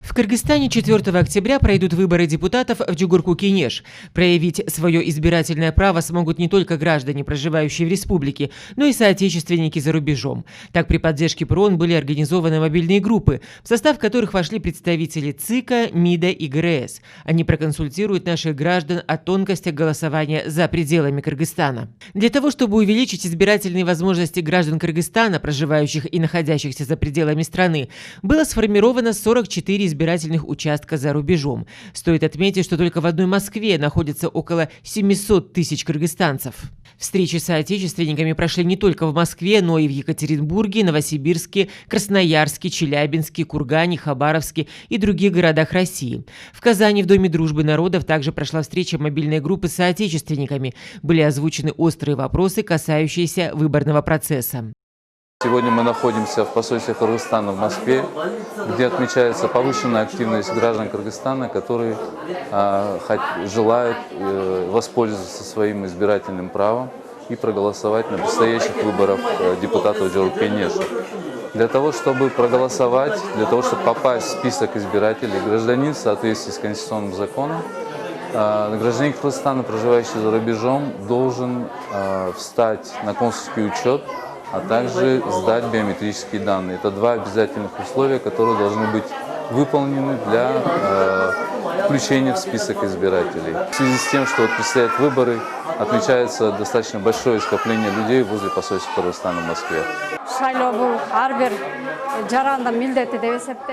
В Кыргызстане 4 октября пройдут выборы депутатов в Джугурку-Кенеш. Проявить свое избирательное право смогут не только граждане, проживающие в республике, но и соотечественники за рубежом. Так, при поддержке ПРООН были организованы мобильные группы, в состав которых вошли представители ЦИКа, МИДа и ГРС. Они проконсультируют наших граждан о тонкостях голосования за пределами Кыргызстана. Для того, чтобы увеличить избирательные возможности граждан Кыргызстана, проживающих и находящихся за пределами страны, было сформировано 44 избирательных участка за рубежом. Стоит отметить, что только в одной Москве находится около 700 тысяч кыргызстанцев. Встречи с соотечественниками прошли не только в Москве, но и в Екатеринбурге, Новосибирске, Красноярске, Челябинске, Кургане, Хабаровске и других городах России. В Казани в Доме дружбы народов также прошла встреча мобильной группы с соотечественниками. Были озвучены острые вопросы, касающиеся выборного процесса. Сегодня мы находимся в посольстве Кыргызстана в Москве, где отмечается повышенная активность граждан Кыргызстана, которые желают воспользоваться своим избирательным правом и проголосовать на предстоящих выборах депутатов Джугурку-Кенеша. Для того, чтобы проголосовать, для того, чтобы попасть в список избирателей, гражданин в соответствии с конституционным законом, гражданин Кыргызстана, проживающий за рубежом, должен встать на консульский учет, а также сдать биометрические данные. Это два обязательных условия, которые должны быть выполнены для включения в список избирателей. В связи с тем, что предстоят выборы, отмечается достаточно большое скопление людей возле посольства Кыргызстана в Москве.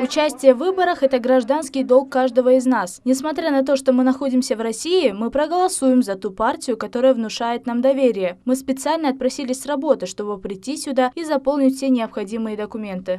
Участие в выборах – это гражданский долг каждого из нас. Несмотря на то, что мы находимся в России, мы проголосуем за ту партию, которая внушает нам доверие. Мы специально отпросились с работы, чтобы прийти сюда и заполнить все необходимые документы.